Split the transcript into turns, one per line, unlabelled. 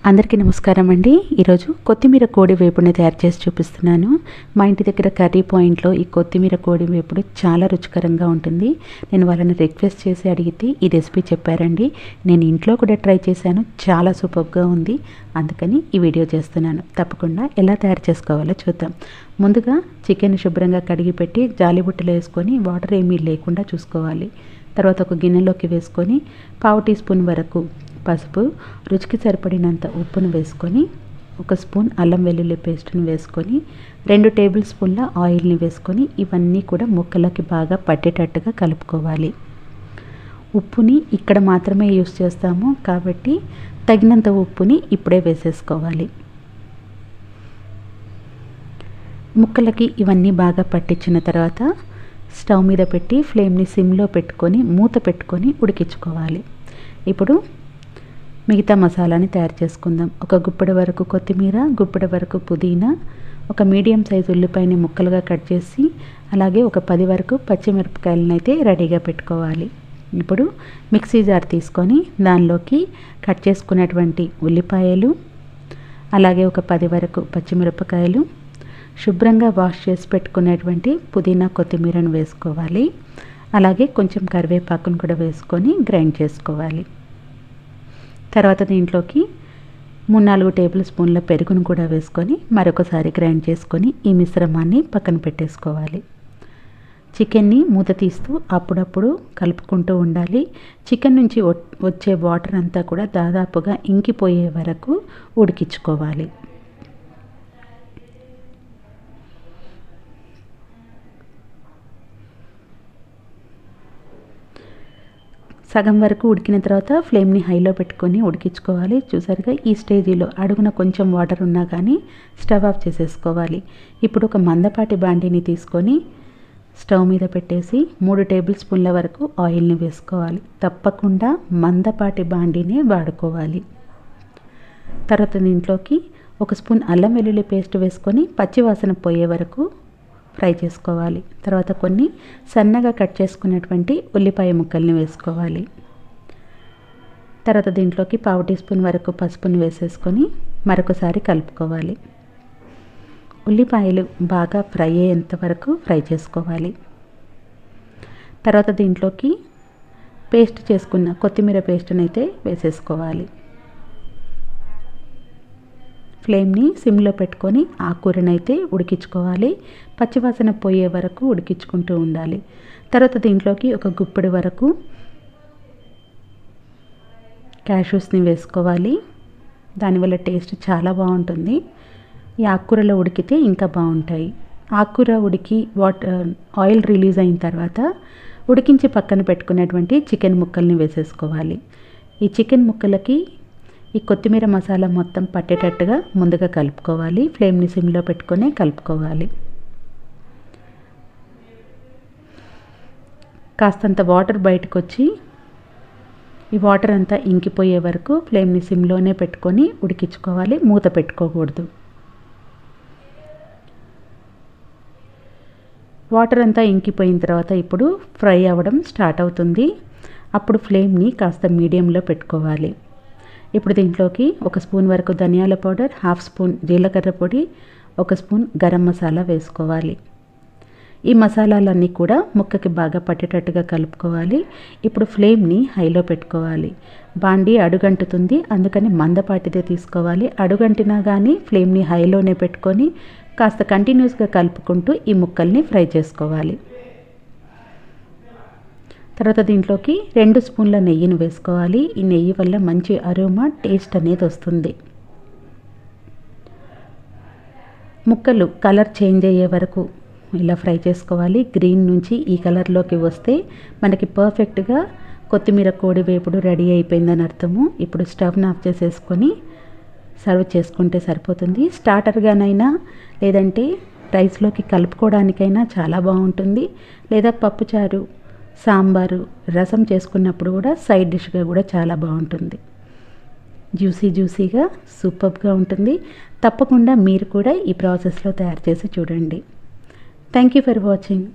అందరికీ నమస్కారం అండి. ఈరోజు కొత్తిమీర కోడి వేపుడుని తయారు చేసి చూపిస్తున్నాను. మా ఇంటి దగ్గర కర్రీ పాయింట్లో ఈ కొత్తిమీర కోడి వేపుడు చాలా రుచికరంగా ఉంటుంది. నేను వాళ్ళని రిక్వెస్ట్ చేసి అడిగితే ఈ రెసిపీ చెప్పారండి. నేను ఇంట్లో కూడా ట్రై చేశాను, చాలా సూపర్గా ఉంది. అందుకని ఈ వీడియో చేస్తున్నాను. తప్పకుండా ఎలా తయారు చేసుకోవాలో చూద్దాం. ముందుగా చికెన్ శుభ్రంగా కడిగి పెట్టి జాలిబుట్టలో వేసుకొని వాటర్ ఏమీ లేకుండా చూసుకోవాలి. తర్వాత ఒక గిన్నెలోకి వేసుకొని 1/2 టీ స్పూన్ వరకు పసుపు, రుచికి సరిపడినంత ఉప్పును వేసుకొని, 1 స్పూన్ అల్లం వెల్లుల్లి పేస్ట్ని వేసుకొని, 2 టేబుల్ స్పూన్ల ఆయిల్ని వేసుకొని ఇవన్నీ కూడా ముక్కలకి బాగా పట్టేటట్టుగా కలుపుకోవాలి. ఉప్పుని ఇక్కడ మాత్రమే యూస్ చేస్తాము కాబట్టి తగినంత ఉప్పుని ఇప్పుడే వేసేసుకోవాలి. ముక్కలకి ఇవన్నీ బాగా పట్టించిన తర్వాత స్టవ్ మీద పెట్టి ఫ్లేమ్ని సిమ్లో పెట్టుకొని మూత పెట్టుకొని ఉడికించుకోవాలి. ఇప్పుడు మిగతా మసాలాని తయారు చేసుకుందాం. 1 గుప్పెడు వరకు కొత్తిమీర, గుప్పెడు వరకు పుదీనా, 1 మీడియం సైజు ఉల్లిపాయని ముక్కలుగా కట్ చేసి, అలాగే 10 వరకు పచ్చిమిరపకాయలను అయితే రెడీగా పెట్టుకోవాలి. ఇప్పుడు మిక్సీ జార్ తీసుకొని దానిలోకి కట్ చేసుకున్నటువంటి ఉల్లిపాయలు, అలాగే 10 వరకు పచ్చిమిరపకాయలు, శుభ్రంగా వాష్ చేసి పెట్టుకున్నటువంటి పుదీనా కొత్తిమీరను వేసుకోవాలి. అలాగే కొంచెం కరివేపాకును కూడా వేసుకొని గ్రైండ్ చేసుకోవాలి. తర్వాత దీంట్లోకి 3-4 టేబుల్ స్పూన్ల పెరుగును కూడా వేసుకొని మరొకసారి గ్రైండ్ చేసుకొని ఈ మిశ్రమాన్ని పక్కన పెట్టేసుకోవాలి. చికెన్ని మూత తీస్తూ అప్పుడప్పుడు కలుపుకుంటూ ఉండాలి. చికెన్ నుంచి వచ్చే వాటర్ అంతా కూడా దాదాపుగా ఇంకిపోయే వరకు ఉడికించుకోవాలి. సగం వరకు ఉడికిన తర్వాత ఫ్లేమ్ని హైలో పెట్టుకొని ఉడికించుకోవాలి. చూసారుగా ఈ స్టేజీలో అడుగున కొంచెం వాటర్ ఉన్నా కానీ స్టవ్ ఆఫ్ చేసేసుకోవాలి. ఇప్పుడు ఒక మందపాటి బాండీని తీసుకొని స్టవ్ మీద పెట్టేసి 3 టేబుల్ స్పూన్ల వరకు ఆయిల్ని వేసుకోవాలి. తప్పకుండా మందపాటి బాండీనే వాడుకోవాలి. తర్వాత దీంట్లోకి 1 స్పూన్ అల్లం వెల్లుల్లి పేస్ట్ వేసుకొని పచ్చివాసన పోయే వరకు ఫ్రై చేసుకోవాలి. తర్వాత కొన్ని సన్నగా కట్ చేసుకున్నటువంటి ఉల్లిపాయ ముక్కల్ని వేసుకోవాలి. తర్వాత దీంట్లోకి 1/2 టీ స్పూన్ వరకు పసుపుని వేసేసుకొని మరొకసారి కలుపుకోవాలి. ఉల్లిపాయలు బాగా ఫ్రై అయ్యేంత వరకు ఫ్రై చేసుకోవాలి. తర్వాత దీంట్లోకి పేస్ట్ చేసుకున్న కొత్తిమీర పేస్ట్ని అయితే వేసేసుకోవాలి. ఫ్లేమ్ని సిమ్లో పెట్టుకొని ఆకుకూరనైతే ఉడికించుకోవాలి. పచ్చివాసన పోయే వరకు ఉడికించుకుంటూ ఉండాలి. తర్వాత దీంట్లోకి 1 గుప్పెడు వరకు క్యాష్యూస్ని వేసుకోవాలి. దానివల్ల టేస్ట్ చాలా బాగుంటుంది. ఈ ఆకుకూరలో ఉడికితే ఇంకా బాగుంటాయి. ఆకుకూర ఉడికి ఆయిల్ రిలీజ్ అయిన తర్వాత ఉడికించి పక్కన పెట్టుకున్నటువంటి చికెన్ ముక్కల్ని వేసేసుకోవాలి. ఈ చికెన్ ముక్కలకి ఈ కొత్తిమీర మసాలా మొత్తం పట్టేటట్టుగా ముందుగా కలుపుకోవాలి. ఫ్లేమ్ని సిమ్లో పెట్టుకొని కలుపుకోవాలి. కాస్తంత వాటర్ బయటకు వచ్చి ఈ వాటర్ అంతా ఇంకిపోయే వరకు ఫ్లేమ్ని సిమ్లోనే పెట్టుకొని ఉడికించుకోవాలి. మూత పెట్టుకోకూడదు. వాటర్ అంతా ఇంకిపోయిన తర్వాత ఇప్పుడు ఫ్రై అవ్వడం స్టార్ట్ అవుతుంది. అప్పుడు ఫ్లేమ్ని కాస్త మీడియంలో పెట్టుకోవాలి. ఇప్పుడు దీంట్లోకి 1 స్పూన్ వరకు ధనియాల పౌడర్, 1/2 స్పూన్ జీలకర్ర పొడి, 1 స్పూన్ గరం మసాలా వేసుకోవాలి. ఈ మసాలాలన్నీ కూడా ముక్కకి బాగా పట్టేటట్టుగా కలుపుకోవాలి. ఇప్పుడు ఫ్లేమ్ని హైలో పెట్టుకోవాలి. బాండీ అడుగంటుతుంది, అందుకని మందపాటిదే తీసుకోవాలి. అడుగంటినా కానీ ఫ్లేమ్ని హైలోనే పెట్టుకొని కాస్త కంటిన్యూస్గా కలుపుకుంటూ ఈ ముక్కల్ని ఫ్రై చేసుకోవాలి. తర్వాత దీంట్లోకి 2 స్పూన్ల నెయ్యిని వేసుకోవాలి. ఈ నెయ్యి వల్ల మంచి అరోమా, టేస్ట్ అనేది వస్తుంది. ముక్కలు కలర్ చేంజ్ అయ్యే వరకు ఇలా ఫ్రై చేసుకోవాలి. గ్రీన్ నుంచి ఈ కలర్లోకి వస్తే మనకి పర్ఫెక్ట్గా కొత్తిమీర కోడి వేపుడు రెడీ అయిపోయిందని అర్థము. ఇప్పుడు స్టవ్ని ఆఫ్ చేసేసుకొని సర్వ్ చేసుకుంటే సరిపోతుంది. స్టార్టర్గానైనా లేదంటే రైస్లోకి కలుపుకోవడానికైనా చాలా బాగుంటుంది. లేదా పప్పుచారు, సాంబారు, రసం చేసుకున్నప్పుడు కూడా సైడ్ డిష్గా కూడా చాలా బాగుంటుంది. జ్యూసీగా సూపర్గా ఉంటుంది. తప్పకుండా మీరు కూడా ఈ ప్రాసెస్లో తయారు చేసి చూడండి. Thank you for watching.